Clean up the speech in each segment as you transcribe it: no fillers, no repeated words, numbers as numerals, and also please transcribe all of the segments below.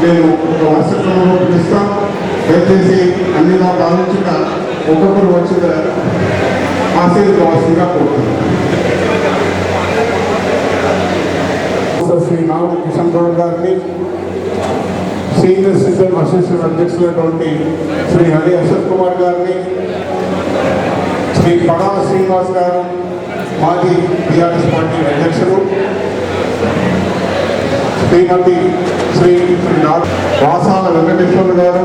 నేను ఒక వార్షికంలో పిలుస్తాను. దయచేసి అన్ని నాకు ఆలోచన ఒక్కొక్కరు వచ్చిన ఆశీర్వాదంగా కోరుతున్నాను. శ్రీ నావల్ కిషన్ గౌడ్ గారిని, సీనియర్ సిటిజన్ అసోసియేషన్ అధ్యక్షులైనటువంటి శ్రీ హరి అశోక్ కుమార్ గారిని, శ్రీ పడాల శ్రీనివాస్ గారు మాజీ టీఆర్ఎస్ పార్టీ అధ్యక్షులు, శ్రీమతి శ్రీ వాసాల వెంకటేశ్వర గారు,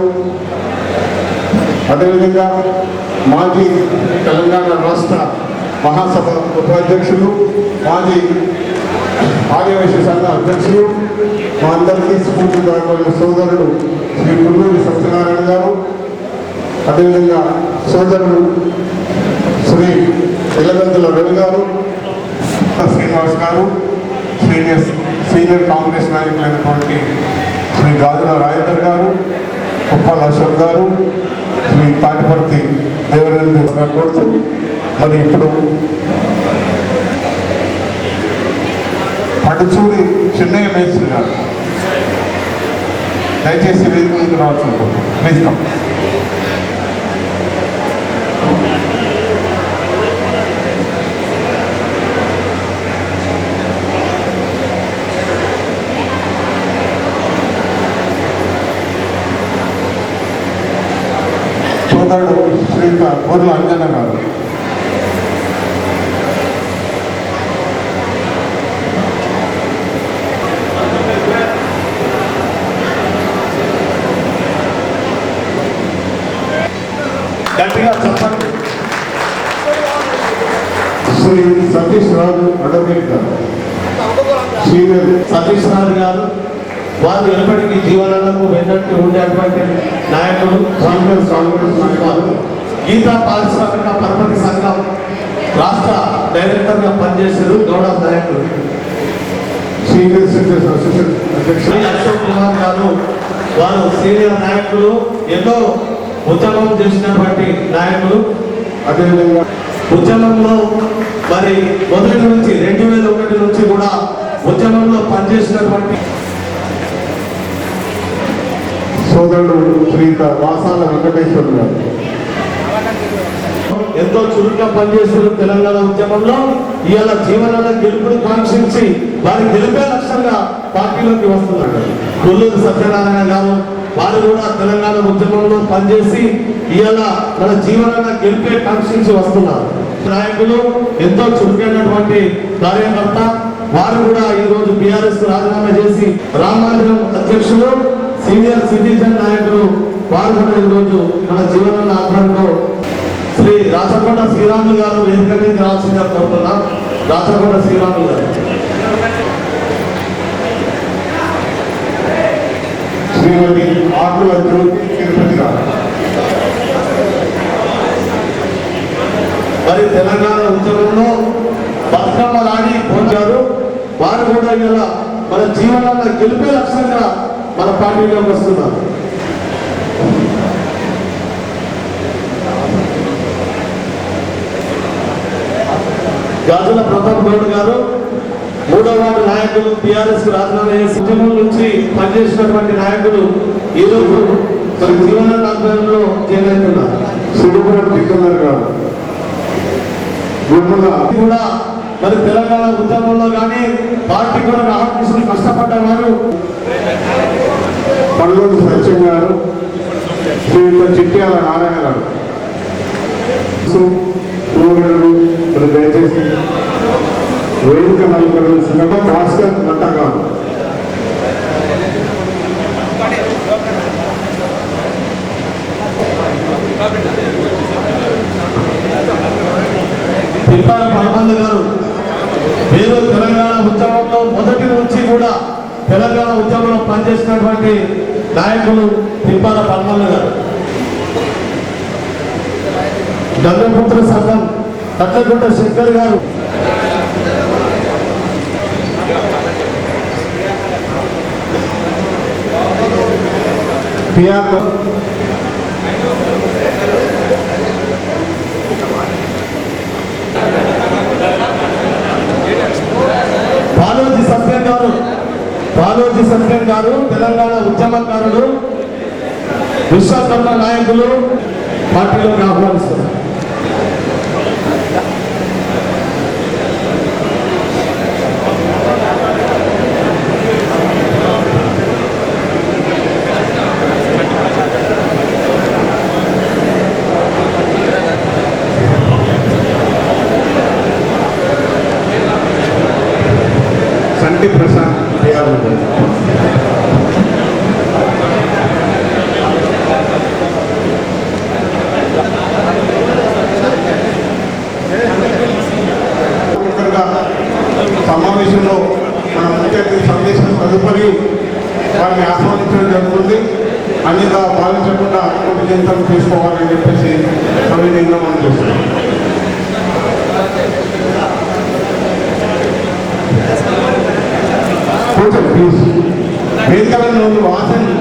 అదేవిధంగా మాజీ తెలంగాణ రాష్ట్ర మహాసభ ఉపాధ్యక్షులు, మాజీ ఆర్యవైశ్య సంఘ అధ్యక్షులు, మా అందరికీ స్ఫూర్తిదాయకమైన సోదరుడు శ్రీ పుల్లూరి సత్యనారాయణ గారు, అదేవిధంగా సోదరుడు శ్రీ ఎల్లగంతుల రవి గారు, శ్రీనివాస్ గారు, సీనియర్ కాంగ్రెస్ నాయకులైనటువంటి శ్రీ గాజుల రాజేందర్ గారు, ఉప్పల్ అశోక్ గారు, శ్రీ తాటిపర్తి దేవరేంద్ర గారు కోరుతూ మరి ఇప్పుడు పడుచూరి చెన్నయ్య మేస్త్రి గారు దయచేసి వేదిక ముందుకు రావచ్చు. Please come. సోదరుడు శ్రీ బొర్ల అంజన గారు, గట్టిగా చెప్పండి. శ్రీ సతీష్ రాజు అడ్వకేట్ గారు, సీనియర్ సతీష్ రాజు గారు వారు ఎప్పటికీ జీవనాలకు వెన్నట్టు ఉండేటువంటి నాయకుడు, కాంగ్రెస్ నాయకులు, గీతా పారిశ్రామిక పరపతి సంఘం రాష్ట్ర డైరెక్టర్గా పనిచేశారు. గౌడ నాయకుడు సీనియర్ సిటిజన్ అసోసియేషన్ అధ్యక్షులు శ్రీ అశోక్ కుమార్ గారు వారు సీనియర్ నాయకులు, ఎన్నో ఉద్యమం చేసినటువంటి నాయకులు. అదేవిధంగా ఉద్యమంలో మరి మొదటి నుంచి 2001 నుంచి కూడా ఉద్యమంలో పనిచేసినటువంటి సోదరుడు శ్రీ వాసాల వెంకటేశ్వర గారు ఎంతో చురుగ్గా పనిచేస్తున్న తెలంగాణ ఉద్యమంలో ఇవాళ జీవనాల గెలుపుని కాంక్షించి వారి గెలిపే లక్ష్యంగా పార్టీలోకి వస్తున్నారు. కొల్లూరు సత్యనారాయణ గారు వారు కూడా తెలంగాణ ఉద్యమంలో పనిచేసి ఇవాళ మన జీవనాల గెలిపే కాంక్షించి వస్తున్నారు. నాయకులు ఎంతో చురుకైనటువంటి కార్యకర్త వారు కూడా ఈ రోజు బీఆర్ఎస్ రాజీనామా చేసి రామమందిరం అధ్యక్షులు, సీనియర్ సిటిజన్ నాయకులు వారు కూడా ఈ రోజు మన జీవనాల ఆధ్వర్యంలో శ్రీ రాచకొండ శ్రీరాములు గారు వేదిక మీద రావాల్సిందిగా కోరుతున్నాం. రాచకొండ శ్రీరాములు గారు, శ్రీమతి ఆకుల జ్యోతి తిరుపతి గారు, మరి తెలంగాణ ఉద్యమంలో బతుకమ్మలాడి పోంచారు. వారు కూడా ఇలా మన జీవనాన్ని గెలిపే లక్ష్యంగా మన పార్టీలోకి వస్తున్నారు. గాజుల ప్రతాప్ గౌడ్ గారు 3వ వార్డు నాయకులు, టీఆర్ఎస్ రాజీనామా చేసి ఉద్యమం నుంచి పనిచేసినటువంటి నాయకులు ఈ రోజు మన జీవన ఆధ్వర్యంలో చేరుతున్నారు. సుడుపురం కిషోర్ గారు కూడా మరి తెలంగాణ ఉద్యమంలో కానీ పార్టీ కూడా ఆహ్వానించి కష్టపడ్డవారు. పల్లూరు సత్యం గారు, శ్రీయుత చిట్యాల నారాయణ గారు, దయచేసి వేదిక నలుగురు భాస్కర్ నట్ట గారు, తిప్పాల పరమంద గారు వీరు తెలంగాణ ఉద్యమంలో మొదటి నుంచి కూడా తెలంగాణ ఉద్యమంలో పనిచేసినటువంటి నాయకులు తిప్పాల పరమంద గారు. గంగపుత్ర సంఘం కట్లగుంట శంకర్ గారు, బాలోజీ సత్యం గారు బాలోజీ సత్యం గారు తెలంగాణ ఉద్యమకారులు, విశ్వకర్మ నాయకులు పార్టీలోకి ఆహ్వానిస్తున్నారు. సంటి ప్రసాద్ యాదవ్. సమావేశంలో మన ముఖ్య అతిథి సందేశం తదుపరి వారిని ఆహ్వానించడం జరుగుతుంది. అన్నిగా భావించకుండా కొన్ని విజయంతం చేసుకోవాలని చెప్పేసి సవినయంగా మనం చూస్తున్నాం. కూర్చోండి ప్లీజ్. వేదికలను వాసని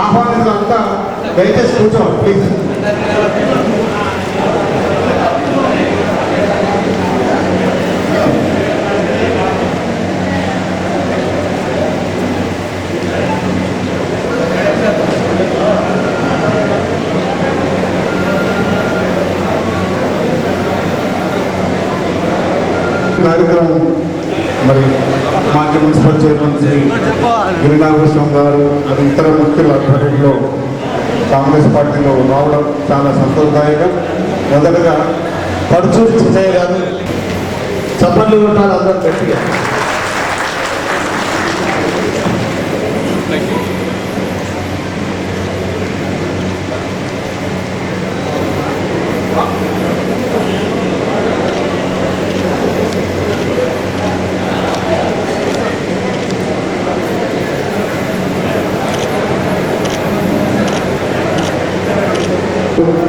ఆహ్వానించాలంతా దయచేసి కూర్చోండి ప్లీజ్. కార్యక్రమం మరి మాజీ మున్సిపల్ చైర్మన్ శ్రీ గిరినాగేశ్వరం గారు అది ఇతర ముఖ్యుల ఆధ్వర్యంలో కాంగ్రెస్ పార్టీలో రావడం చాలా సంతోషదాయకం. మొదటగా పడుచూరి చిన్నయ్య గారు చప్పట్లు కొట్టాలి అందరూ గట్టిగా.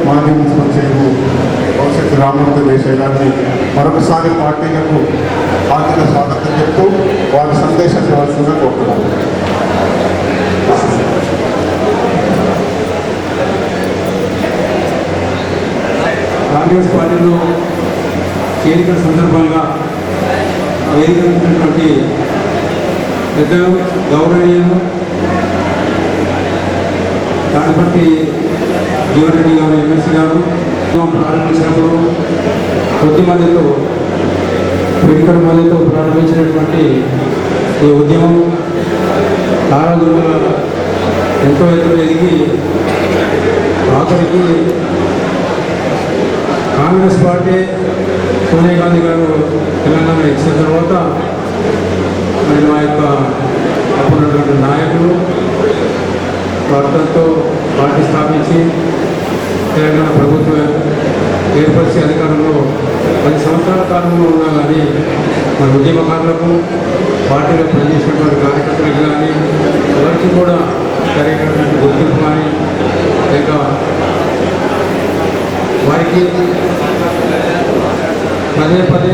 మాజీ మున్సిపల్ చైర్మన్ భవిష్యత్తు రామమూర్తి దేశాయ్ గారిని మరొకసారి పార్టీలకు ఆర్థిక స్వాగతం చెప్తూ వారి సందేశం ఇవ్వాల్సిందిగా కోరుతున్నాను. కాంగ్రెస్ పార్టీలో చేరిక సందర్భంగా వేదికటువంటి పెద్దలు గౌరవనీయులు దానిపట్టి జీవన్ రెడ్డి గారు, ఎమ్మెల్సీ గారు ప్రారంభించినప్పుడు కొద్ది మందితో పిడికల మందితో ప్రారంభించినటువంటి ఈ ఉద్యమం తారాజుల ఎంతో ఎత్తున ఎదిగి ఆఖరికి కాంగ్రెస్ పార్టీ సోనియా గాంధీ గారు తెలంగాణ ఇచ్చిన తర్వాత మరి మా యొక్క అప్పుడున్నటువంటి నాయకులు వార్తలతో పార్టీ స్థాపించి తెలంగాణ ప్రభుత్వం ఏర్పరిచే అధికారంలో 10 సంవత్సరాల కాలంలో ఉన్నా కానీ మన ఉద్యమకారులకు పార్టీలో పనిచేసినటువంటి కార్యకర్తలకు కానీ ఎవరికి కూడా సరైనటువంటి గుర్తింపు కానీ లేక వారికి పదే పదే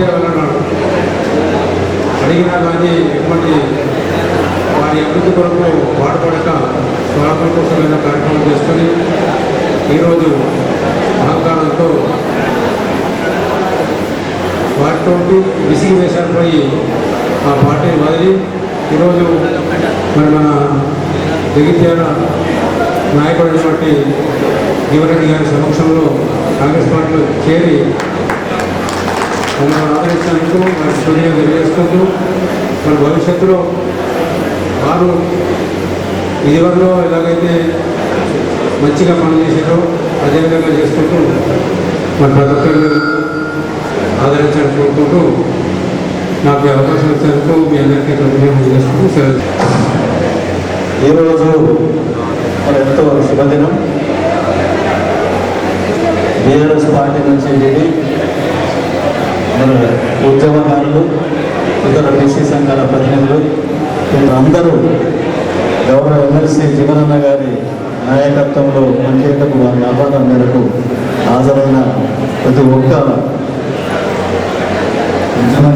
అడిగినా కానీ ఎటువంటి వారి అభివృద్ధి కొరకు పాటుపడక స్వార్థం కోసమైన కార్యక్రమం చేసుకొని ఈరోజు అహంకారంతో వాటితో విసిగి వేశారిపోయి ఆ పార్టీని వదిలి ఈరోజు మరి మన జగిత్యాల నాయకుడైనటువంటి జీవరెడ్డి గారి సమక్షంలో కాంగ్రెస్ పార్టీలో చేరి మమ్మల్ని ఆదరించినందుకు వారి స్టూడియో తెలియజేసుకుంటూ మన భవిష్యత్తులో వారు ఇదివరలో ఎలాగైతే మంచిగా పనిచేసారో అదేవిధంగా చేసుకుంటూ మన ప్రతి ఒక్కరిని ఆదరించాలని కోరుకుంటూ నాకు ఈ అవకాశం ఇచ్చినందుకు మీ అందరికీ కృతజ్ఞతలు చేసుకుంటూ సెలవు. ఈరోజు మరి ఎంతో శుభదినం. బీఆర్ఎస్ పార్టీ నుంచి వెళ్ళి మన ఉద్యమకారులు, ఇతర బీసీ సంఘాల ప్రతినిధులు అందరూ గౌరవ ఎమ్మెల్సీ జీవనన్న గారి నాయకత్వంలో పనిచేయటకు వారి ఆహ్వానం మేరకు హాజరైన ప్రతి ఒక్క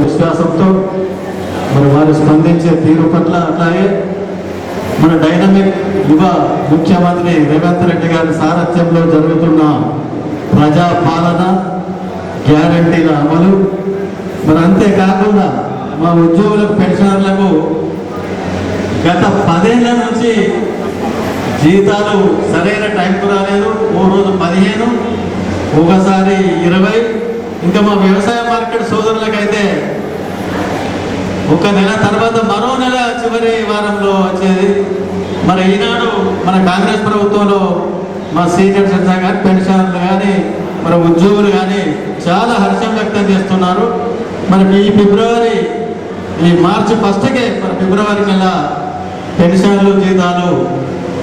విశ్వాసంతో మరి వారు స్పందించే తీరు పట్ల అట్లాగే మన డైనమిక్ యువ ముఖ్యమంత్రి రేవంత్ రెడ్డి గారి సారథ్యంలో జరుగుతున్న ప్రజా పాలన, గ్యారంటీల అమలు, మరి అంతేకాకుండా మా ఉద్యోగులకు, పెన్షనర్లకు గత 10 ఏళ్ల నుంచి జీతాలు సరైన టైంకు రాలేదు. ఓ రోజు 15, ఒకసారి 20. ఇంకా మా వ్యవసాయ మార్కెట్ సోదరులకైతే ఒక నెల తర్వాత మరో నెల చివరి వారంలో వచ్చేది. మరి ఈనాడు మన కాంగ్రెస్ ప్రభుత్వంలో మా సీనియర్ సిటిజన్ కానీ, పెన్షనర్లు కానీ, మన ఉద్యోగులు కానీ చాలా హర్షం వ్యక్తం చేస్తున్నారు. మరి ఈ మార్చి 1కే మరి ఫిబ్రవరి నెల పెన్షన్లు జీతాలు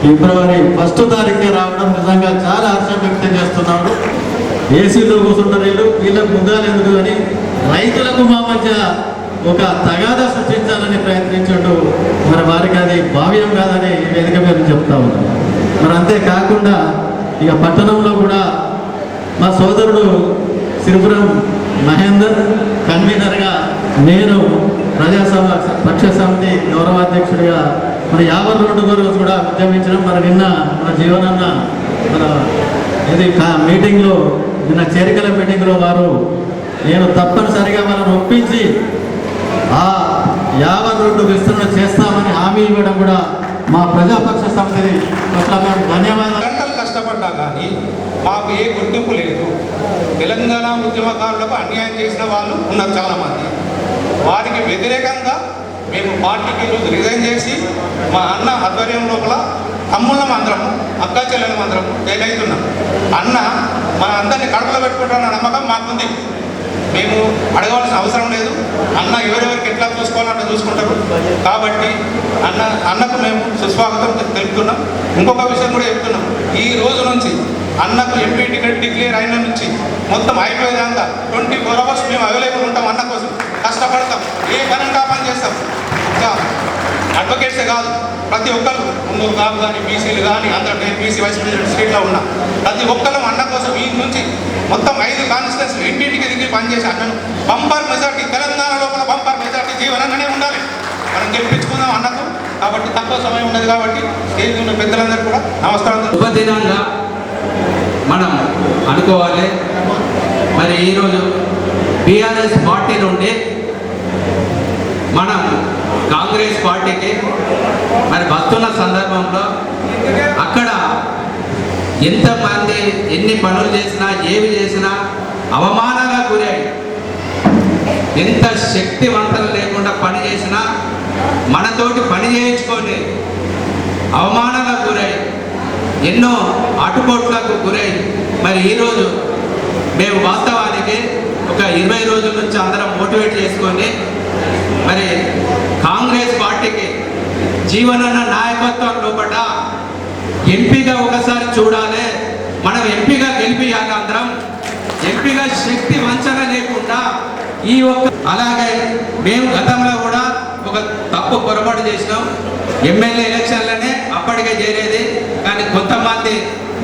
ఫిబ్రవరి 1 తారీఖునే రావడం నిజంగా చాలా హర్షం వ్యక్తం చేస్తున్నారు. ఏసీలో కూర్చుంటారు వీళ్ళకు ముందాలు ఎందుకు అని రైతులకు మా మధ్య ఒక తగాదా సృష్టించాలని ప్రయత్నించడం మరి వారికి అది భావ్యం కాదని ఈ వేదిక మీద చెప్తా ఉన్నాం. మరి అంతేకాకుండా ఇక పట్టణంలో కూడా మా సోదరుడు సిరిపురం మహేందర్ కన్వీనర్గా, నేను ప్రజాసభ పక్ష సమితి గౌరవాధ్యక్షుడిగా మరి 52 రోజు కూడా ఉద్యమించడం. మరి నిన్న మన జీవనన్న మన మీటింగ్లో, నిన్న చేరికల మీటింగ్లో వారు నేను తప్పనిసరిగా వాళ్ళని ఒప్పించి ఆ 52 విస్తరణ చేస్తామని హామీ ఇవ్వడం కూడా మా ప్రజాపక్ష సమితి పట్ల మేము ధన్యవాదాలు. గంటలు కష్టపడ్డా కానీ మాకు ఏ గుర్తింపు లేదు. తెలంగాణ ఉద్యమకారులకు అన్యాయం చేసిన వాళ్ళు ఉన్నారు చాలామంది. వారికి వ్యతిరేకంగా మేము పార్టీకి ఈరోజు రిజైన్ చేసి మా అన్న ఆధ్వర్యం లోపల తమ్ముళ్ళం అందరము, అక్క చెల్లెలం అందరము తేలవుతున్నాం. అన్న మన అందరినీ కడుపులో పెట్టుకుంటున్న నమ్మకం మాకుంది. మేము అడగవలసిన అవసరం లేదు. అన్న ఎవరెవరికి ఎట్లా చూసుకోవాలంటే చూసుకుంటారు. కాబట్టి అన్నకు మేము సుస్వాగతం తెలుపుతున్నాం. ఇంకొక విషయం కూడా చెప్తున్నాం. ఈ రోజు నుంచి అన్నకు ఎంపీ టికెట్ డిక్లేర్ అయిన నుంచి మొత్తం అయిపోయేదాకా 24 hours మేము అవైలబుల్ ఉంటాం. అన్న కోసం కష్టపడతాం, ఏ ఘనంగా పని చేస్తాం. ఇంకా అడ్వకేట్సే కాదు, ప్రతి ఒక్కరు ఉన్నూరు కాపు కానీ, బీసీలు కానీ, అందరూ నేను బీసీ వైస్ ప్రెసిడెంట్ స్టేట్లో ఉన్నా. ప్రతి ఒక్కరు అన్న కోసం ఈ నుంచి మొత్తం 5 కాన్స్టిట్యూన్సీలు ఇంటింటికి దిగి పనిచేసి అన్నను బంపర్ మెజార్టీ, తెలంగాణ లోపల బంపర్ మెజార్టీ జీవనంగానే ఉండాలి. మనం గెలిపించుకుందాం అన్నకు. కాబట్టి తక్కువ సమయం ఉన్నది కాబట్టి స్టేజ్ ఉన్న పెద్దలందరూ కూడా నమస్కారం. శుభదినంగా మనం అనుకోవాలి. మరి ఈరోజు బీఆర్ఎస్ పార్టీ నుండి మనం కాంగ్రెస్ పార్టీకి మరి వస్తున్న సందర్భంలో అక్కడ ఎంతమంది ఎన్ని పనులు చేసినా, ఏవి చేసినా అవమానంగా గురై, ఎంత శక్తివంతం లేకుండా పని చేసినా మనతోటి పని చేయించుకొని అవమానంగా గురై, ఎన్నో ఆటుపోట్లకు గురై, మరి ఈరోజు మేము వాస్తవానికి ఒక 20 రోజుల నుంచి అందరం మోటివేట్ చేసుకొని మరి కాంగ్రెస్ పార్టీకి జీవనన్న నాయకత్వం లోపల ఎంపీగా ఒకసారి చూడాలి. మనం ఎంపీగా గెలిపియాలి. అందరం ఎంపీగా శక్తి వంచన లేకుండా ఈ అలాగే మేము గతంలో కూడా ఒక తప్పు పొరపాటు చేసినాం. ఎమ్మెల్యే ఎలక్షన్లనే అప్పటికే చేరేది, కానీ కొంతమంది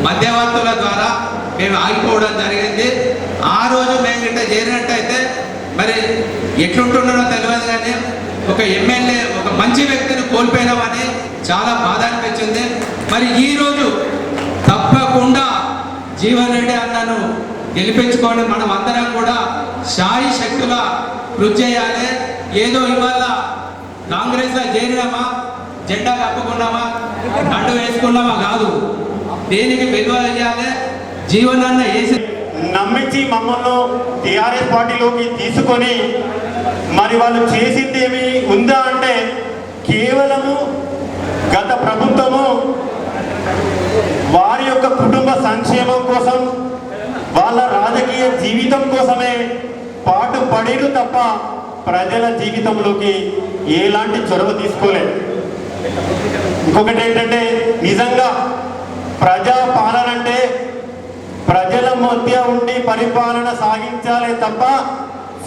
మధ్యవర్తుల ద్వారా మేము ఆగిపోవడం జరిగింది. ఆ రోజు మేము ఇట్లా చేరినట్టయితే మరి ఎట్లుంటున్నారో తెలియదు, కానీ ఒక ఎమ్మెల్యే, ఒక మంచి వ్యక్తిని కోల్పోయినామని చాలా బాధ అనిపించింది. మరి ఈరోజు తప్పకుండా జీవన్ రెడ్డి అన్నను గెలిపించుకొని మనం అందరం కూడా శాయి శక్తుల కృషి చేయాలి. ఏదో ఇవాళ కాంగ్రెస్లో చేరినామా, జెండా కప్పుకున్నామా, దండు వేసుకున్నామా కాదు, దేనికి విలువ చేయాలి. జీవనాన్న వేసి నమ్మించి మమ్మల్ని టీఆర్ఎస్ పార్టీలోకి తీసుకొని మరి వాళ్ళు చేసింది ఏమి ఉందా అంటే కేవలము గత ప్రభుత్వము వారి యొక్క కుటుంబ సంక్షేమం కోసం, వాళ్ళ రాజకీయ జీవితం కోసమే పాటు పడేరు తప్ప ప్రజల జీవితంలోకి ఎలాంటి చొరవ తీసుకోలేదు. ఇంకొకటి ఏంటంటే, నిజంగా ప్రజా పాలన అంటే ప్రజల మధ్య ఉండి పరిపాలన సాగించాలి తప్ప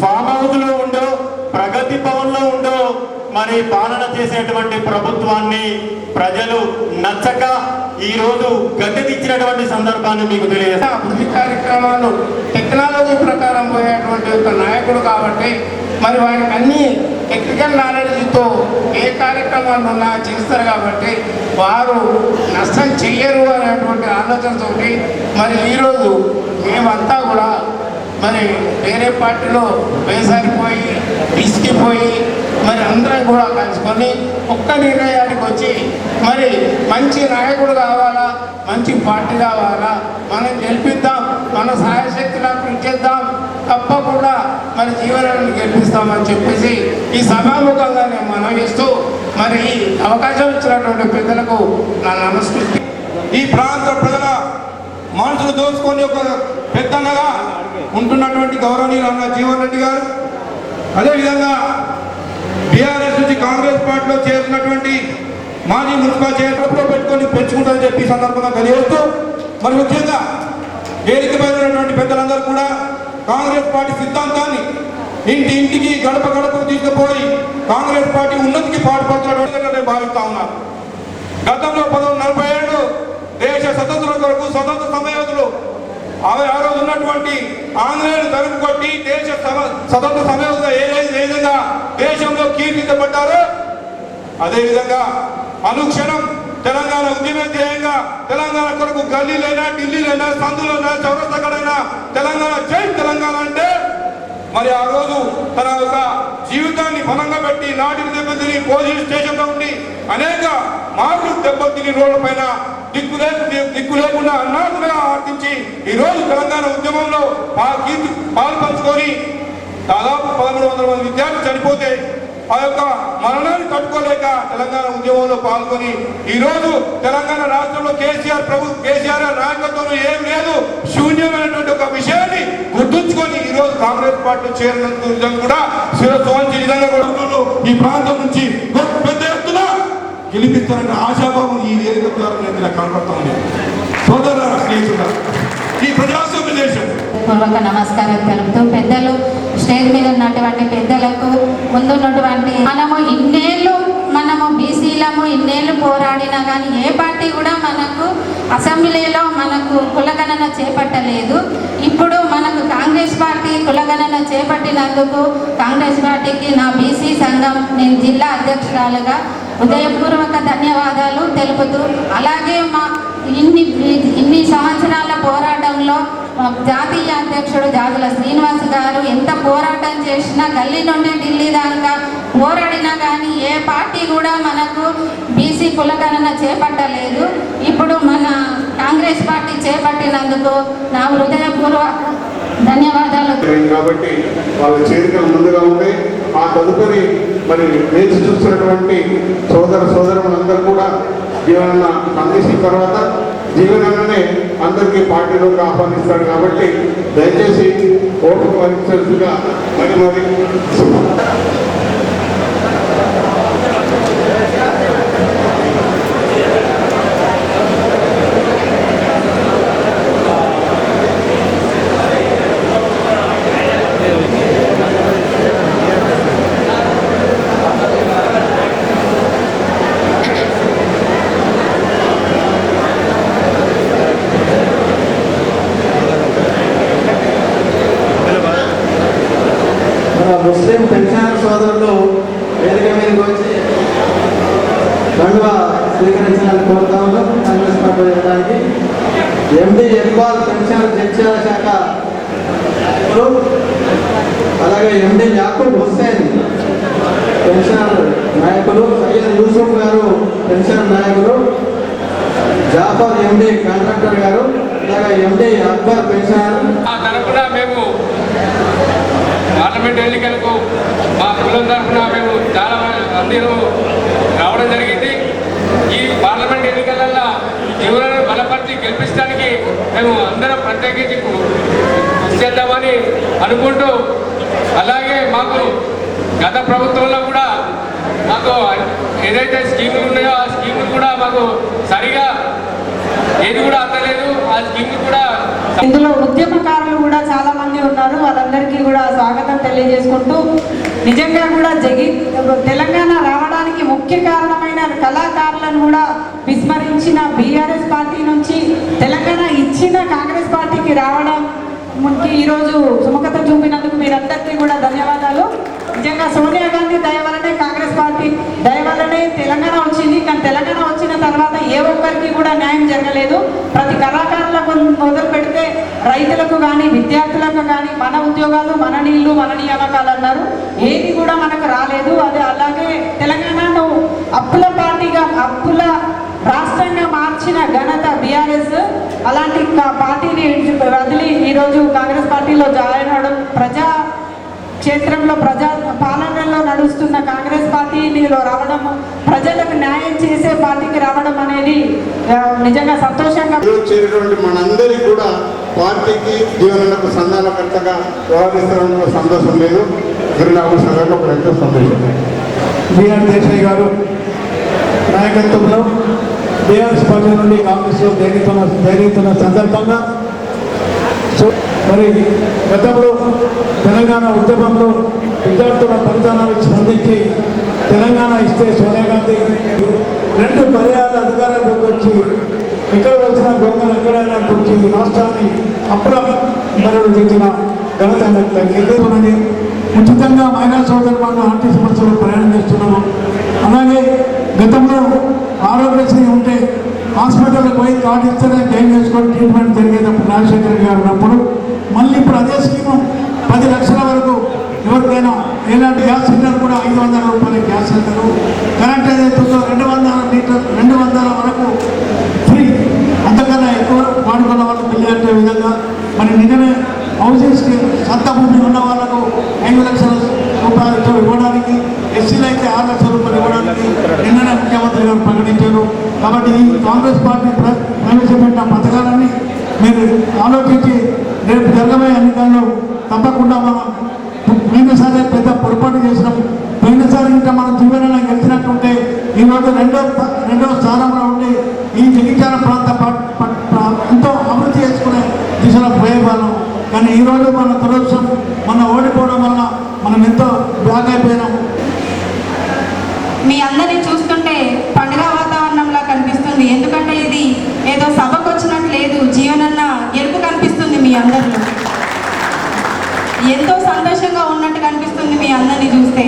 ఫామ్ హౌస్లో ఉండో, ప్రగతి భవన్లో ఉండో మరి పాలన చేసేటువంటి ప్రభుత్వాన్ని ప్రజలు నచ్చక ఈరోజు గద్దెదిచ్చినటువంటి సందర్భాన్ని మీకు తెలియజేస్తాను. అభివృద్ధి కార్యక్రమాలు టెక్నాలజీ ప్రకారం పోయేటువంటి ఒక నాయకుడు కాబట్టి మరి వారికి అన్ని టెక్నికల్ నాలెడ్జ్తో ఏ కార్యక్రమాలు ఉన్నా చేస్తారు కాబట్టి వారు నష్టం చెయ్యరు అనేటువంటి ఆలోచనతో మరి ఈరోజు మేమంతా కూడా మరి వేరే పార్టీలో వేసరిపోయి విసిగిపోయి మరి అందరం కూడా కలుసుకొని ఒక్క నిర్ణయానికి వచ్చి మరి మంచి నాయకుడు కావాలా, మంచి పార్టీ కావాలా, మనం గెలిపిద్దాం, మన సాయశక్తిలా కృషి చేద్దాం, తప్పకుండా మరి జీవనాన్ని గెలిపిస్తామని చెప్పేసి ఈ సభాముఖంగా నేను మనవిస్తూ మరి ఈ అవకాశం ఇచ్చినటువంటి పెద్దలకు నా నమస్కృతి. ఈ ప్రాంత ప్రజల మనసును దోచుకొని ఒక పెద్దన్నగా ఉంటున్నటువంటి గౌరవనీయులు అన్న జీవన్ రెడ్డి గారు, అదేవిధంగా బీఆర్ఎస్ నుంచి కాంగ్రెస్ పార్టీలో చేరినటువంటి మాజీ మున్సిపల్ చైర్మన్లో పెట్టుకొని పెంచుకుంటారని చెప్పి ఈ సందర్భంగా తెలియజేస్తూ, మరి ముఖ్యంగా వేదికపై ఉన్నటువంటి పెద్దలందరూ కూడా కాంగ్రెస్ పార్టీ సిద్ధాంతాన్ని ఇంటి ఇంటికి గడప గడపకు తీసుకుపోయి కాంగ్రెస్ పార్టీ ఉన్నతికి పాటుపడుతున్నటువంటి నేను భావిస్తా ఉన్నాను. గతంలో 1947 దేశ స్వతంత్రం కొరకు స్వతంత్ర సమయోధులు ఆ రోజు ఉన్నటువంటి ఆంగ్లేయులు తరుపు కొట్టి దేశ స్వతంత్ర సమయోధులుగా ఏ విధంగా దేశంలో కీర్తించబడ్డారో అదేవిధంగా అనుక్షణం తెలంగాణ ఉద్యమ ధ్యేయంగా తెలంగాణ కొరకు గల్లీలైనా, ఢిల్లీలైనా, సందులైనా, చౌరస్తకడైనా తెలంగాణ జై తెలంగాణ అంటే మరి ఆ రోజు తన యొక్క జీవితాన్ని బలంగా పెట్టి నాటిని దెబ్బతిని పోలీస్ స్టేషన్లో ఉండి అనేక మార్లు దెబ్బతిని రోడ్ల పైన దిక్కు లేకుండా అన్నాదుగా ఆర్తించి ఈరోజు తెలంగాణ ఉద్యమంలో పాలు పంచుకొని దాదాపు 1300 మంది విద్యార్థులు చనిపోతే ఆ యొక్క మరణాన్ని తట్టుకోలేక తెలంగాణ ఉద్యమంలో పాల్గొని ఈరోజు తెలంగాణ రాష్ట్రంలో కేసీఆర్ నాయకత్వంలో ఏం లేదు, శూన్యమైనటువంటి ఒక విషయాన్ని గుర్తుంచుకొని ఈరోజు కాంగ్రెస్ పార్టీలో చేరినందుకు నిజంగా కూడా శిరస్సు వంచి విధంగా కూడా ఈ ప్రాంతం నుంచి పెద్ద ఎత్తున గెలిపిస్తారనే ఆశాభావం ఈ వేదిక ద్వారా నేను ఇలా కనపడతా ఉంది. సోదర స్నేహితుల ఈ ప్రజాస్వామ్య దేశం పూర్వక నమస్కారం తెలుపుతూ పెద్దలు స్టేజ్ మీద ఉన్నటువంటి పెద్దలకు ముందున్నటువంటి మనము బీసీలము ఇన్నేళ్ళు పోరాడినా కానీ ఏ పార్టీ కూడా మనకు అసెంబ్లీలో మనకు కులగణన చేపట్టలేదు. ఇప్పుడు మనకు కాంగ్రెస్ పార్టీ కులగణన చేపట్టినందుకు కాంగ్రెస్ పార్టీకి నా బీసీ సంఘం నేను జిల్లా అధ్యక్షురాలుగా హృదయపూర్వక ధన్యవాదాలు తెలుపుతూ, అలాగే మా ఇన్ని సంవత్సరాల పోరాటంలో జాతీయ అధ్యక్షుడు జాజుల శ్రీనివాస్ గారు ఎంత పోరాటం చేసినా గల్లీ నుండి ఢిల్లీ దాకా పోరాడినా కానీ ఏ పార్టీ కూడా మనకు బీసీ కులగణన చేపట్టలేదు. ఇప్పుడు మన కాంగ్రెస్ పార్టీ చేపట్టినందుకు నా హృదయపూర్వక ధన్యవాదాలు. కాబట్టి వాళ్ళ చేరికలు ముందుగా ఉంది. ఆ తదుపరి మరి వేచి చూస్తున్నటువంటి సోదరులందరూ కూడా జీవన అందించిన తర్వాత జీవనాన్ని అందరికీ పార్టీలోకి ఆహ్వానిస్తాడు. కాబట్టి దయచేసి ఓటు వహించాల్సిందిగా మరి ముస్లిం పెన్షనర్ సోదరులు వేదిక మీదకి వచ్చి కండువా స్వీకరించాలని కోరుతా ఉన్నాం. కాంగ్రెస్ పార్టీ చేయడానికి ఎండి ఇక్బాల్ పెన్షనర్ జడ్జిల శాఖ, అలాగే ఎండి యాకూబ్ హుస్సేన్ పెన్షనర్ నాయకులు, సయ్యద్ యూసుఫ్ గారు పెన్షనర్ నాయకులు, జాఫర్ ఎండి కాంట్రాక్టర్ గారు, అలాగే ఎండి అక్బర్ పెన్షనర్. ఆ తరఫున మేము పార్లమెంట్ ఎన్నికలకు మా కులం తరఫున మేము చాలా అందరూ రావడం జరిగింది. ఈ పార్లమెంట్ ఎన్నికలలో జీవనాన్ని బలపరిచి గెలిపించడానికి మేము అందరం ప్రత్యేకించి కృషి చేద్దామని అనుకుంటూ, అలాగే మాకు గత ప్రభుత్వంలో కూడా మాకు ఏదైతే స్కీములు ఉన్నాయో ఆ స్కీములు కూడా మాకు సరిగా ఏది కూడా అందలేదు. ఆ స్కీములు కూడా ఇందులో ఉద్యమకారులు కూడా చాలా మంది ఉన్నారు. వాళ్ళందరికీ కూడా స్వాగతం తెలియజేసుకుంటూ, నిజంగా కూడా తెలంగాణ రావడానికి ముఖ్య కారణమైన కళాకారులను కూడా విస్మరించిన బీఆర్ఎస్ పార్టీ నుంచి తెలంగాణ ఇచ్చిన కాంగ్రెస్ పార్టీకి రావడం ఈరోజు సుముఖత చూపినందుకు మీరందరికీ కూడా ధన్యవాదాలు. నిజంగా సోనియా గాంధీ దయ వల్లనే కాంగ్రెస్ పార్టీ దయ వల్లనే తెలంగాణ వచ్చింది. కానీ తెలంగాణ వచ్చిన తర్వాత ఏ ఒక్కరికి కూడా న్యాయం జరగలేదు. ప్రతి కళాకారులకు మొదలు పెడితే రైతులకు కానీ విద్యార్థులకు కానీ మన ఉద్యోగాలు మన నీళ్లు మన నియామకాలు అన్నారు, ఏది కూడా మనకు రాలేదు. అది అలాగే తెలంగాణను అప్పుల పార్టీగా అప్పుల రాష్ట్రంగా మార్చిన ఘనత బీఆర్ఎస్. అలాంటి పార్టీని వదిలి ఈరోజు కాంగ్రెస్ పార్టీలో జాయిన్ అవడం, ప్రజా క్షేత్రంలో ప్రజా పాలనలో నడుస్తున్న కాంగ్రెస్ పార్టీలో రావడం, ప్రజలకు న్యాయం చేసే పార్టీకి రావడం అనేది నిజంగా సంతోషంగా. చేరేటువంటి మనందరికీ కూడా పార్టీకి జీవనకు సంధానకర్తగా వ్యవహరిస్తున్న సంతోషం లేదు. గిరినాథ సంఘంలో ఎంతో సంతోషం. బిఆర్ దేశాయ్ గారు నాయకత్వంలో బీఆర్ఎస్ పార్టీ నుండి కాంగ్రెస్లో చేరుతున్న సందర్భంగా మరి గతంలో తెలంగాణ ఉద్యమంలో విద్యార్థుల ఫలితాలను స్పందించి తెలంగాణ ఇస్తే సోనియా గాంధీ 2 పర్యాయాల అధికారంలోకి వచ్చి ఇక్కడ వచ్చిన గొంగలు ఎక్కడైనా వచ్చి రాష్ట్రాన్ని అప్పుల మరలు తెచ్చిన ఘనత తగ్గింది. ఉచితంగా మహిళా సోదరు వాళ్ళు ఆర్టీసీ బస్సులో ప్రయాణం చేస్తున్నాము. అలాగే గతంలో ఆరోగ్యశ్రీ ఉంటే హాస్పిటల్కి పోయి కార్డు ఇస్తేనే క్లెయిమ్ చేసుకొని ట్రీట్మెంట్ జరిగేటప్పుడు రాజశేఖర గారు ఉన్నప్పుడు మళ్ళీ ఇప్పుడు అదే స్కీము 10 లక్షల వరకు ఎవరికైనా ఎలాంటి గ్యాస్ సిలిండర్ కూడా 500 రూపాయల గ్యాస్ సిలిండరు, కరెంట్ ఏదైతుందో 200 వరకు ఫ్రీ, అంతకన్నా ఎక్కువ వాడుకున్న వాళ్ళకి బిల్లు కట్టే విధంగా మరి నిజమే హౌసింగ్ స్కీమ్ సొంత భూమి ఉన్న వాళ్ళకు 5 లక్షల రూపాయలతో ఇవ్వడానికి, ఎస్సీలు అయితే 6 లక్షల రూపాయలు ఇవ్వడానికి నిన్ననే ముఖ్యమంత్రి గారు ప్రకటించారు. కాబట్టి ఈ కాంగ్రెస్ పార్టీ ప్రవేశపెట్టిన పథకాలన్నీ మీరు ఆలోచించి రేపు జరగబోయే ఎన్నికల్లో తప్పకుండా మనం పోయినసారి పెద్ద పొరపాటు చేసినాం. పోయినసారి ఇంకా మనం జీవనంలో గెలిచినట్టుంటే ఈరోజు రెండవ స్థానంలో ఉండి ఈ జగిత్యాల ప్రాంత ఎంతో అభివృద్ధి చేసుకునే దిశలో పోయేవాళ్ళం. కానీ ఈరోజు మన దురదృష్టం, మన ఓడిపోవడం వల్ల మనం ఎంతో బ్యాక్ అయిపోయినాం. మీ అందరినీ చూస్తుంటే పండుగ వాతావరణంలా కనిపిస్తుంది. ఎందుకంటే ఇది ఏదో సభకు వచ్చినట్టు లేదు, జీవనన్న గెలుపు కనిపిస్తుంది. మీ అందరిలో ఎంతో సంతోషంగా ఉన్నట్టు కనిపిస్తుంది మీ అందరినీ చూస్తే.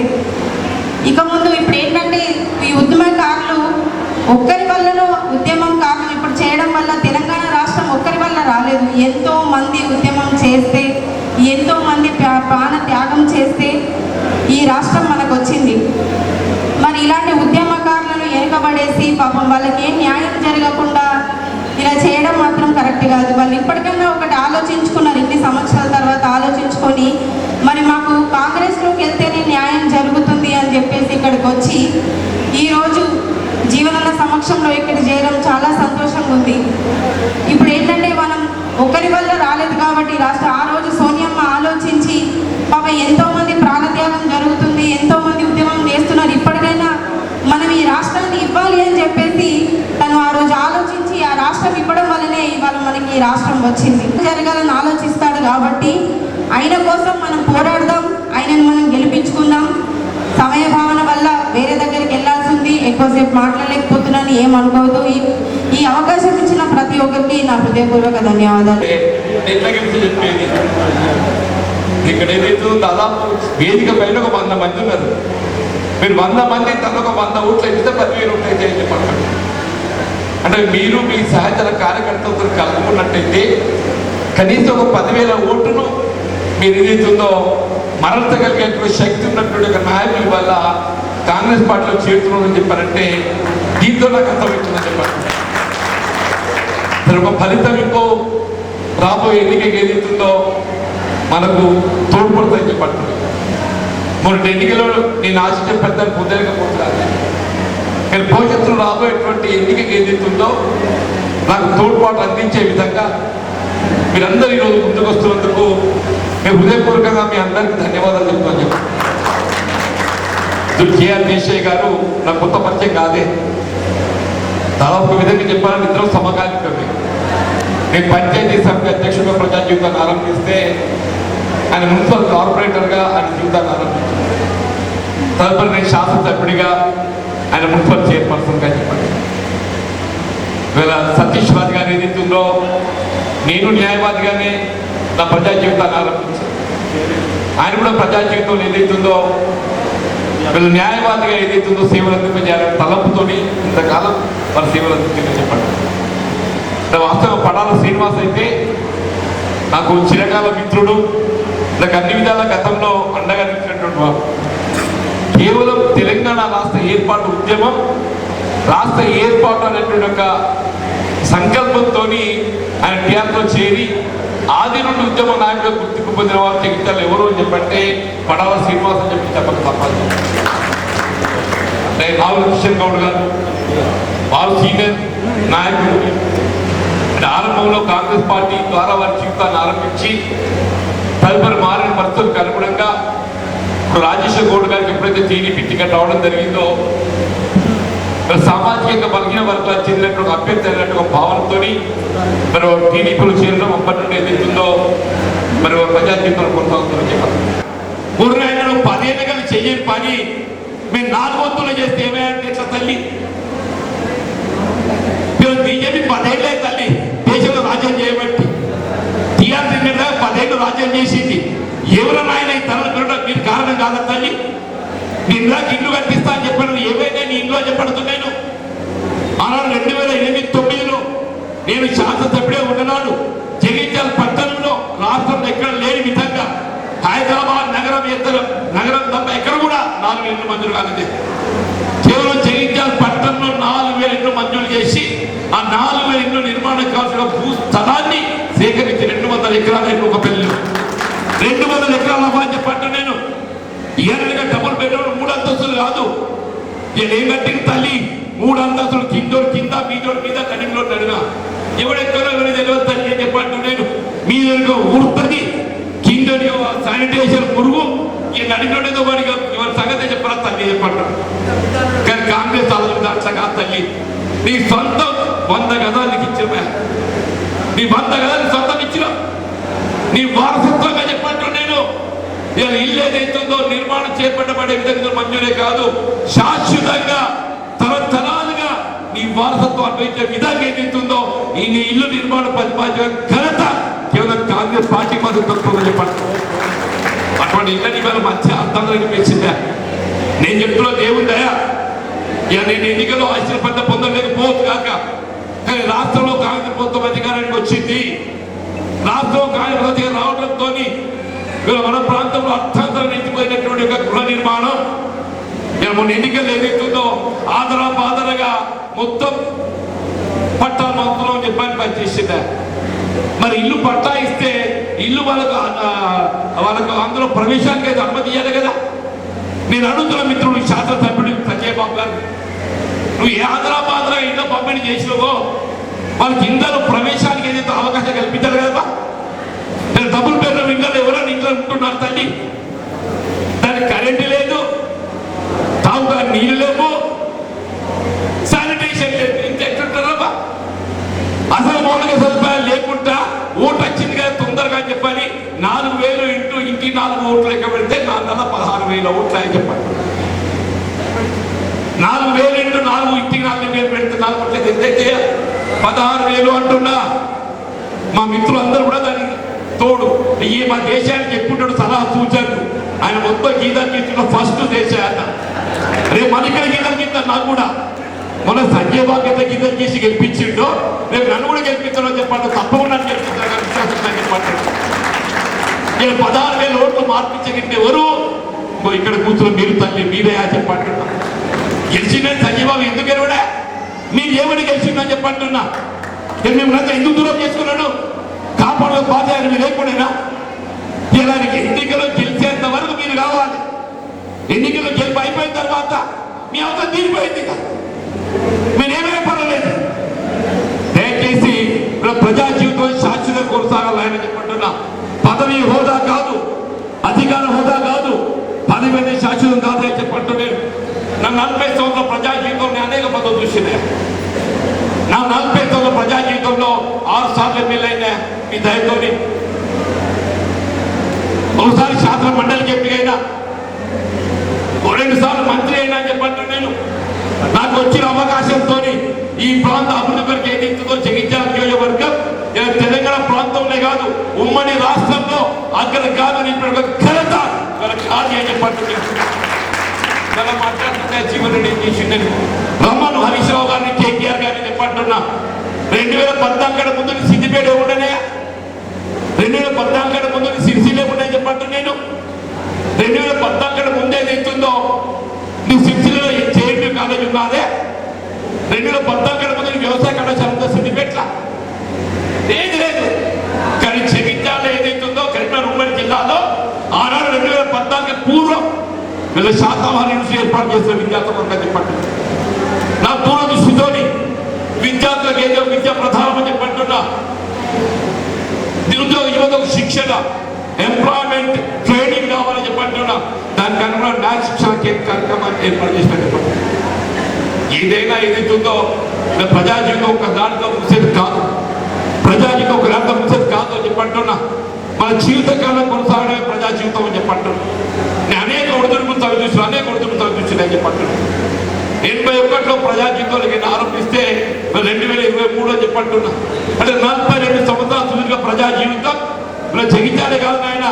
ఇక ముందు ఇప్పుడు ఏంటంటే ఈ ఉద్యమకారులు ఒక్కరి వల్లనో ఉద్యమం కాదు ఇప్పుడు చేయడం వల్ల తెలంగాణ రాష్ట్రం ఒక్కరి వల్ల రాలేదు. ఎంతో మంది ఉద్యమం చేస్తే, ఎంతో మంది ప్రాణ త్యాగం చేస్తే ఈ రాష్ట్రం మనకు వచ్చింది. మరి ఇలాంటి ఉద్యమకారులను వెనుకబడేసి పాపం వాళ్ళకి ఏం న్యాయం జరగకుండా ఇలా చేయడం మాత్రం కరెక్ట్ కాదు. వాళ్ళు ఇప్పటికన్నా ఒకటి ఆలోచించుకున్నారు, ఇన్ని సంవత్సరాల తర్వాత ఆలోచించుకొని మరి మాకు కాంగ్రెస్లోకి వెళ్తేనే న్యాయం జరుగుతుంది అని చెప్పేసి ఇక్కడికి వచ్చి ఈరోజు జీవనన్న సమక్షంలో ఇక్కడికి చేయడం చాలా సంతోషంగా ఉంది. ఇప్పుడు ఏంటంటే మనం ఒకరి వల్ల రాలేదు కాబట్టి ఆ రోజు సోనియమ్మ ఆలోచించి పాప ఎంతోమంది ప్రాణత్యాగం జరుగుతుంది, ఎంతోమంది ఉద్యమం చేస్తున్నారు, ఇప్పటికైనా మనం ఈ రాష్ట్రాన్ని ఇవ్వాలి అని చెప్పేసి తను ఆ రోజు ఆలోచించి ఆ రాష్ట్రం ఇవ్వడం వల్లనే ఇవాళ మనకి ఈ రాష్ట్రం వచ్చింది. జరగాలని ఆలోచిస్తాడు కాబట్టి ఆయన కోసం మనం పోరాడదాం, ఆయనను మనం గెలిపించుకుందాం. సమయ భావన వల్ల వేరే దగ్గరికి వెళ్ళాల్సింది, ఎక్కువసేపు మాట్లాడలేకపోతున్నాను, ఏమనుకోవద్దు. ఈ అవకాశం ఇచ్చిన ప్రతి ఒక్కరికి నా హృదయపూర్వక ధన్యవాదాలు. ఇక్కడ ఏదైతే దాదాపు వేదిక పైన ఒక 100 మంది ఉన్నారు. మీరు 100 మంది తన ఒక 100 ఓట్లు అయితే 10,000 ఓట్లు అయితే చెప్పండి. అంటే మీరు మీ సహచర కార్యకర్తలతో కలుపుకున్నట్టయితే కనీసం ఒక 10,000 ఓటును మీరు ఏదైతుందో మరల్చగలిగేటువంటి శక్తి ఉన్నటువంటి ఒక నాయకుల వల్ల కాంగ్రెస్ పార్టీలో చేరుతున్నామని చెప్పారంటే దీంతో నాకు అర్థమవుతుందని చెప్పారు. ఒక ఫలితం ఇంకో రాబోయే ఎన్నికకి ఏదైతుందో మనకు తోడ్పడుతుందని చెప్పండి. మొన్నటి ఎన్నికలో నేను ఆశించే పెద్దలు కుదరకపోతున్నాను. నేను భవిష్యత్తులో రాబోయేటువంటి ఎన్నికకి ఏదైతుందో నాకు తోడ్పాటు అందించే విధంగా మీరందరూ ఈరోజు ముందుకు వస్తున్నందుకు మేము హృదయపూర్వకంగా మీ అందరికీ ధన్యవాదాలు చెప్తాను. కేఆర్ దేశాయ్ గారు నాకు కొత్త పరిచయం కాదే, దాదాపు విధంగా చెప్పాలని ఇద్దరు సమకాలికమే. నేను పంచాయతీ సమితి అధ్యక్షుడిగా ప్రజా జీవితాన్ని ఆరంభిస్తే ఆయన మున్సిపల్ కార్పొరేటర్గా ఆయన జీవితాన్ని ఆరంభించారు. తదుపరి నేను శాసనసభ్యుడిగా ఆయన మున్సిపల్ చైర్పర్సన్గా చెప్పాను. ఇవాళ సతీష్ రాజు గారు ఏదైతుందో నేను న్యాయవాదిగానే నా ప్రజా జీవితాన్ని ఆరంభించాను. ఆయన కూడా ప్రజా జీవితంలో ఏదైతుందో వీళ్ళు న్యాయవాదిగా ఏదైతుందో సేవలు అందింపజేయాలని తలంపుతోని ఇంతకాలం వాళ్ళ సేవలు అందించని చెప్పండి. వాస్తవ పడాల శ్రీనివాస్ అయితే నాకు చిరకాల మిత్రుడు, నాకు అన్ని విధాల గతంలో అండగా నిలిచినటువంటి వాడు. కేవలం తెలంగాణ రాష్ట్ర ఏర్పాటు ఉద్యమం, రాష్ట్ర ఏర్పాటు అనేటువంటి ఒక సంకల్పంతో ఆయన టీఆర్లో చేరి ఆది నుండి ఉద్యమ నాయకుడు గుర్తింపు పొందిన వారు జగిత్యాలు ఎవరు అని చెప్పంటే పడాల శ్రీనివాస్ అని చెప్పి చెప్పక తప్పదు. అంటే రావుల కిషన్ గౌడ్ గారు వారు సీనియర్ నాయకుడు. అంటే ఆరంభంలో కాంగ్రెస్ పార్టీ ద్వారా వారి జీవితాన్ని ఆరంభించి తదుపరి మారిన పరిస్థితులకు అనుగుణంగా ఇప్పుడు రాజేశ్వర్ గౌడ్ గారికి ఎప్పుడైతే టీడీపీ టికెట్ రావడం జరిగిందో సామాజికంగా బలహీన వర్గాలకు చెందినటువంటి అభ్యర్థి అయినటువంటి భావనతో మరి టీడీపీలో చేరడం అప్పటి నుండి ఏదైతుందో మరి ప్రజా జీవితంలో కొనసాగుతుందని చెప్పారు. గురునాయనను 10 ఏళ్ళ కలిసి చెయ్యని పని మీరు 4 వంతులు చేస్తే ఏమైనా ఎట్లా తల్లి? బీజేపీ 10 ఏళ్ళే తల్లి దేశంలో రాజ్యం చేయబట్టి టీఆర్ఎస్ 10 ఏళ్ళు రాజ్యం చేసింది. ఎవరైనా ఆయన ఈ తరలి పెరగడం మీరు కారణం కాదా తల్లి? నేను నాకు ఇల్లు కట్టిస్తా అని చెప్పాను, ఏవైనా నీ ఇంట్లో చెప్పడుతున్నాను. ఆనాడు 2008-9లో నేను శాసనసభ్యుడే ఉన్ననాడు జగిత్యాల పట్టణంలో రాష్ట్రంలో ఎక్కడ లేని విధంగా హైదరాబాద్ నగరం తప్ప ఎక్కడ కూడా 4,000 ఇళ్ళు మంజూరు కాలేదు. కేవలం జగిత్యాల పట్టణంలో 4,000 ఇళ్ళు మంజూరు చేసి ఆ 4,000 ఇళ్ళు నిర్మాణం కావాల్సిన భూస్థలాన్ని సేకరించి 200 ఎకరాల ఇల్లు ఒక పెళ్లి 200 ఎకరాల అని చెప్పట్టు నేను ఏళ్ళగా డబుల్ బెడ్రూమ్ 3 అంతస్తులు కాదు. నేను ఏం కట్టిన తల్లి 3 అంతస్తులు కిందోడు కింద మీదోడు మీద కడిగిలో నడిగా ఎవడెక్కడో ఎవరి తెలియదు తల్లి అని చెప్పట్టు నేను మీద ఊడుతుంది కిందోడి శానిటైజర్ పురుగు ఈ నడిలోడేదో వాడిగా ఎవరి సంగతి చెప్పరా తల్లి చెప్పట్టు. కానీ కాంగ్రెస్ అసలు దాంట్లో కాదు తల్లి. నీ సొంతం 100 గదాలు నీకు ఇచ్చిన నీ 100 గదాలు సొంతం ఇచ్చిన నీ వారసత్వంగా చెప్పట్టు నేను ఇల్లు ఏదైతుందో నిర్మాణం చేపట్టబడే విధంగా మంజూరే కాదు శాశ్వతంగా తరతరాలుగా నీ వారసత్వం అన్వయించే విధంగా ఏదైతుందో ఈ నీ ఇల్లు నిర్మాణం ప్రతిపాదించిన ఘనత కేవలం కాంగ్రెస్ పార్టీ మాత్రం తక్కువ చెప్పండి. అటువంటి ఇళ్ళని ఇవాళ మంచి అర్థంలో అనిపించిందా? నేను చెప్తున్నా దేవుందయా ఇక నేను ఎన్నికల్లో ఆశ్చర్యపడ్డ పొందలేకపోవచ్చు కాక, కానీ రాష్ట్రంలో కాంగ్రెస్ ప్రభుత్వం అధికారానికి వచ్చింది. రాష్ట్రంలో కాంగ్రెస్ అధికారం రావడంతో మన ప్రాంతంలో అర్థాంతరం నిలిచిపోయినటువంటి ఒక గృహ నిర్మాణం మొన్న ఎన్నికలు ఏదైతుందో ఆదరగా మొత్తం పట్టాలు మొత్తం చెప్పని పనిచేసిందా. మరి ఇల్లు పట్టా ఇస్తే ఇల్లు వాళ్ళకు అందులో ప్రవేశానికి అయితే అనుమతి ఇవ్వాలి కదా. నేను అడుగుతున్న మిత్రుడు శాసనసభ్యుడు సంజయ్ బాబు గారు, నువ్వు ఏ ఆదరా ఇల్లు పంపిణీ చేసినావో వాళ్ళకి ఇంట్లో ప్రవేశానికి ఏదైతే అవకాశం కల్పించాలి కదా. డబుల్ బెడ్రూమ్ ఇంకా ఎవరైనా ఇంట్లో ఉంటున్నారు తల్లి, దానికి కరెంటు లేదు, తాగుగా నీళ్ళు లేవు, శానిటైజేషన్ లేదు, ఇంత ఎట్లుంటారా? అసలు మౌలిక సదుపాయాలు లేకుండా ఓటు వచ్చింది కదా తొందరగా అని చెప్పని 4,000 ఇంటికి 4 ఓట్లు లెక్క పెడితే 16,000 ఓట్లు అని చెప్పండి. 4,000 4 ఇంటికి 4,000 పెడితే 4 ఓట్లు ఎంతైతే 16,000 అంటున్నా. మా మిత్రులందరూ కూడా దానికి తోడు ఈ మా దేశానికి చెప్పుకుంటాడు సలహా సూచనలు. ఆయన మొత్తం గీతలు గీతలో ఫస్ట్ దేశాయన రేపు మన ఇక్కడ గీతలు గీతారు. నాకు కూడా మొన్న సంజయ్ బాబు ఎంత గీతలు గీసి గెలిపించిండో రేపు నన్ను కూడా గెలిపించాలని చెప్పండి. తప్పకుండా గెలిపిస్తాను విశ్వాసం చెప్పండి. నేను 16,000 ఓట్లు మార్పించగలిగితే ఎవరు ఇక్కడ కూర్చొని మీరు తల్లి మీరే చెప్పండి. గెలిచిందని సంజయ్ బాబు ఎందుకు గెలవడా? మీరు ఏమని గెలిచిందని చెప్పంటున్నా. నేను మిమ్మల్ని ఎందుకు దూరం చేసుకున్నాను? కాపాడే బాధ్యత మీరు లేకపోయినా ఇలా ఎన్నికలు గెలిచేంత వరకు మీరు కావాలి. ఎన్నికలు గెలిపి అయిపోయిన తర్వాత మీ అవసరం తీరిపోయింది కదా, మీరేమైనా పర్వాలేదు. దయచేసి ప్రజా జీవితం శాశ్వతంగా కొనసాగాలని చెప్పంటున్నా. పదవి హోదా కాదు, అధికార హోదా కాదు, పదవి అనేది శాశ్వతం కాదు అని చెప్పంటున్నాను. నా 40 సంవత్సరాల ప్రజా జీవితంలో అనేక పదవులు చూసినాయి. నా 40 సంవత్సరాల ప్రజా జీవితంలో 6 సార్లు ఎమ్మెల్యేనా మీ దయతోని, ఒకసారి శాసన మండలికి ఎంపికైనా, 2 సార్లు మంత్రి అయినా చెప్పండి. నేను నాకు వచ్చిన అవకాశంతో ఈ ప్రాంత అభివృద్ధి కొరకు ఏదైతుందో జగిత్యాల నియోజకవర్గం తెలంగాణ ప్రాంతంలో కాదు ఉమ్మడి రాష్ట్రంలో అక్కడ కాదు ఘనత కాదు అని చెప్పండి. ఇలా మాట్లాడుతుంటే జీవన్ రెడ్డి చేసిందని రమ్మను హరీష్ రావు గారిని కేటీఆర్ గారిని చెప్పంటున్నా 2014 ముందు సిద్దిపేట ఉండనే 2014 ముందు సిరిసిల్ల ఉండే చెప్పంటు నేను 2014 ముందే ఏదైతుందో నువ్వు సిరిసిల్లలో చేయండి కాలేజ్ ఉన్నాదే 2014 ముందు వ్యవసాయ కళాశాల ఉందో సిద్దిపేట ఏది లేదు. కానీ జగిత్యాల ఏదైతుందో కరీంనగర్ ఉమ్మడి జిల్లాలో ఆనాడు 2014 పూర్వం వీళ్ళ శాతవాహన యూనివర్సిటీ ఏర్పాటు చేసిన విద్యార్థులు చెప్పండి. నా దూరదృష్టితోని విద్యార్థులకు ఏదో విద్య ప్రధానమని చెప్పంటున్నా. నిరుద్యోగ యువతకు శిక్షణ ఎంప్లాయ్మెంట్ ట్రైనింగ్ కావాలని చెప్పంటున్నా. దానికి అనుగుణ న్యాయ శిక్షణ కార్యక్రమాన్ని ఏర్పాటు చేసిన చెప్పండి. ఏదైనా ఏదైతుందో ప్రజా జీవితం ఒక దాంట్లో ముసేది కాదు, ప్రజా జీవితం ఒక దాంట్లో ముసేది కాదు అని చెప్పంటున్నా. మన జీవితకాలం కొనసాగడమే ప్రజా జీవితం అని చెప్పంటున్నా. నేను అనేక ఒడిదుడుకులు చదివించిన అని చెప్పంటున్నా. 81లో ప్రజా జీవితంలోకి ఆరంభిస్తే 2023 అని చెప్పంటున్నా. అంటే 42 సంవత్సరాల సుదీర్ఘ ప్రజా జీవితం ఇలా జగిత్యాలే కాదు ఆయన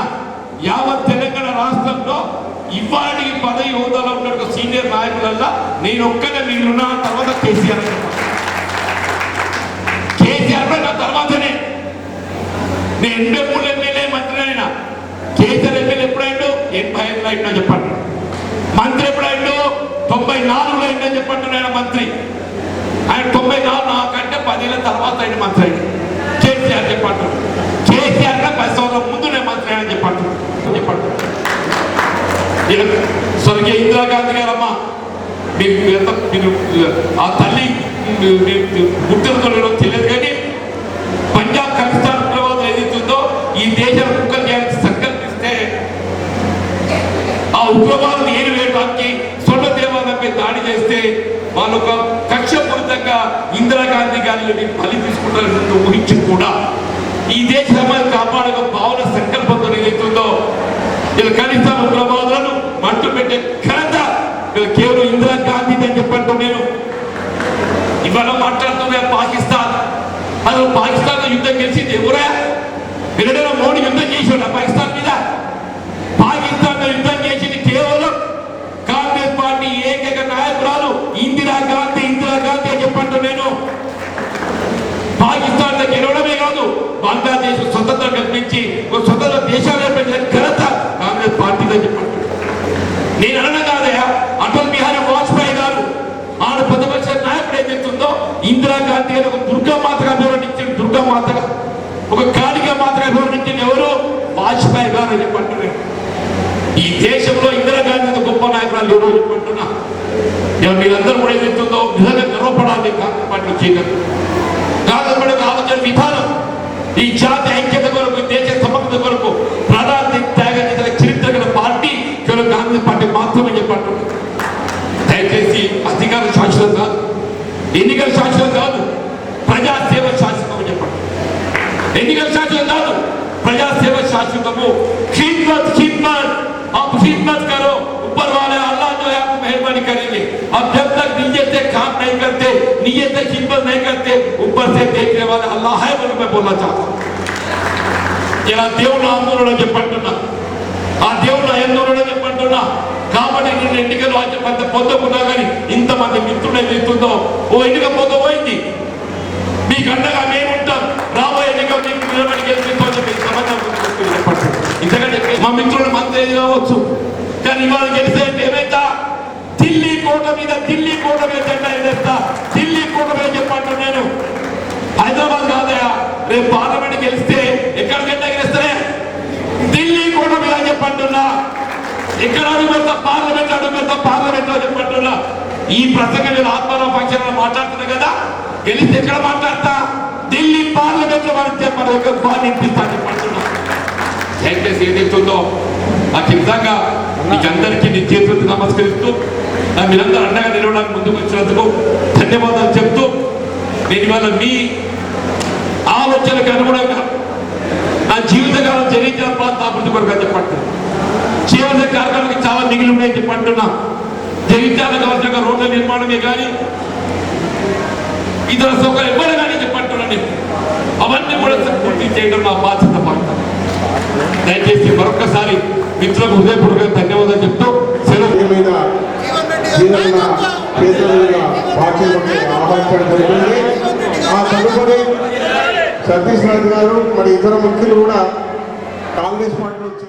యావత్ తెలంగాణ రాష్ట్రంలో ఇవాళకి పదవి హోదాలో ఉన్న సీనియర్ నాయకులల్లా నేను ఒక్కనే మీరున్నా తర్వాత కేసీఆర్ నా తర్వాతనే నేను 83 ఎమ్మెల్యే మంత్రి అయినా. కేసీఆర్ ఎమ్మెల్యే ఎప్పుడైండు 85లో అయినా చెప్పండి. మంత్రి ఎప్పుడైండు 94లో అయినా చెప్పండి. ఆయన మంత్రి ఆయన 94 నాకంటే 10 ఏళ్ళ తర్వాత ఆయన మంత్రి అయింది. కేసీఆర్ చెప్పండి. కేసీఆర్ 10 సంవత్సరాల ముందు నేను మంత్రి అయినా చెప్పండి. స్వర్గీయ ఇందిరాగాంధీ గారమ్మ మీరు ఆ తల్లి గుర్తులతో తెలియదు కానీ పంజాబ్ ఖలిస్తాన్ ఉగ్రవాదం ఏదైతుందో ఈ దేశం ముక్కలు చేయాలని సంకల్పిస్తే ఆ ఉగ్రవాదం ఏరు వేయడానికి స్వర్ణ దేవాలయంపై దాడి చేస్తే వాళ్ళు ఒక కక్షపూరితంగా ఇందిరాగాంధీ గారిని బలి తీసుకుంటారని ఊహించి కూడా ఈ దేశ సమాజం కాపాడక భావన సంకల్పంతో ఏదైతుందో ఇలా ఖలిస్తాన్ ఉగ్రవాదులను మట్టు పెట్టే ఘనత కేవలం ఇందిరాగాంధీ అని చెప్పంటూ నేను ఇవాళ మాట్లాడుతున్నా. పాకిస్తాన్ అసలు పాకిస్తాన్ యుద్ధం గెలిచింది ఎవరా? ఎన్నడైనా మోడీ యుద్ధం చేసాడు పాకిస్తాన్ మీద? పాకిస్తాన్ యుద్ధం చేసింది కేవలం కాంగ్రెస్ పార్టీ ఏకైక నాయకురాలు ఇందిరాగాంధీ అని చెప్పంటూ నేను. పాకిస్తాన్ గెలవడమే కాదు బంగ్లాదేశ్ స్వతంత్రం కల్పించి ఒక స్వతంత్ర దేశాలు ఏర్పడిన ఘనత కాంగ్రెస్ పార్టీదని చెప్పండి. నేను అనడం కాదయా, అటల్ బిహారీ వాజ్పేయి గారు ఆడ ప్రతిపక్ష నాయకుడు ఏదైతుందో ఇందిరాగాంధీ గారు ఒక దుర్గామాతగా అభివర్ణించారు. దుర్గామాతగా ఒక కాళికా మాతగా అభివర్ణించింది ఎవరు? వాజ్పేయి గారు అని చెప్పంటున్నారు. ఈ దేశంలో ఇందిరాగాంధీ గొప్ప నాయకురాలు ఎవరో చెప్పంటున్నా. మీరందరూ కూడా ఏదైతుందో నిజంగా గర్వపడాలి. కాంగ్రెస్ పార్టీ చేయగలరు. కాంగ్రెస్ పార్టీ ఆలోచన విధానం ఈ జాతి ఐక్యత కొరకు, దేశ సమగ్రత కొరకు ప్రాణాన్ని త్యాగం చేసిన చరిత్ర గల పార్టీ కేవలం కాంగ్రెస్ పార్టీ మాత్రమే చెప్పంటున్నారు. దయచేసి అధికార శాశ్వతం కాదు, ఎన్నికల శాశ్వతం కాదు, ప్రజాసేవ శాశ్వతం అని చెప్పండి. ఎన్నికల శాశ్వతం కాదు, ప్రజాసేవ శాశ్వతము. आप खिदमत करो, ऊपर वाले अल्लाह जो है आपको मेहरबानी करेंगे. अब जब तक नीयत से काम नहीं करते, नीयत से खिदमत नहीं करते, ऊपर से देखने वाले अल्लाह है बोल मैं बोलना चाहता हूँ. ఇలా దేవుళ్ళ ఆందోళన చెప్పంటున్నా, ఆ దేవుళ్ళ ఆందోళన చెప్పంటున్నా. కాబట్టి నేను ఎన్నికలు పెద్ద పొందకున్నా కానీ ఇంతమంది మిత్రుడు ఏదైతుందో ఓ ఎన్నిక పొందబోయింది. మీకు అండగా మేము ఉంటాం. రాబోయే ఎన్నికలు మీకు నిలబడి గెలిపిస్తామని మీకు సమాధానం చెప్పండి. ఇంతకంటే మా మిత్రులు మంత్రి కావచ్చు, కానీ ఇవాళ గెలిస్తే ఏమైతా ఢిల్లీ కోట మీద జెండా ఎగరేస్తా. ఢిల్లీ కోట మీద చెప్పండి. నేను హైదరాబాద్ కాదయా, రేపు పార్లమెంట్ గెలిస్తే ఎక్కడ జెండా ఎగరేస్తారే? ఢిల్లీ కోట మీద చెప్పంటున్నా. ఎక్కడ అడుగు పెడతా? పార్లమెంట్ లో చెప్పంటున్నా. ఈ ప్రసంగం నేను ఆత్మారావు ఫంక్షన్ లో మాట్లాడుతున్నా కదా, గెలిస్తే ఎక్కడ మాట్లాడతా? ఢిల్లీ పార్లమెంట్ లో మనం చెప్పాలి, ఒక బాగా వినిపిస్తా చెప్పంటున్నా. దయచేసి ఏదైతుందో ఆ నిజంగా మీకందరికీ నీ చేతులకు నమస్కరిస్తూ మీరందరూ అండగా నిలవడానికి ముందుకు వచ్చినందుకు ధన్యవాదాలు చెప్తూ, నేను ఇవాళ మీ ఆలోచనకు అనుగుణంగా నా జీవితకాలం జరిగిన ప్రాంత అభివృద్ధి కొరకు అని చెప్పండి. జీవన కార్యక్రమానికి చాలా మిగిలి ఉన్నాయని చెప్పంటున్నా. జగిత్యాల కావాల్సిన రోడ్ల నిర్మాణమే కానీ ఇతర సౌకర్యం ఎవరు కానీ చెప్పంటున్నాను. అవన్నీ కూడా పూర్తి చేయడం నా బాధ్యత పడతాను. దయచేసి మరొకసారి మిత్రులకు హృదయపూర్వక ధన్యవాదాలు చెప్తూ సెలవు. శ్రీరన్న చేతుల మీద పార్టీలోకి ఆహ్వానించడం జరిగింది. ఆ తదుపరి సతీష్ రాజు గారు మరి ఇతర ముఖ్యులు కూడా కాంగ్రెస్ పార్టీ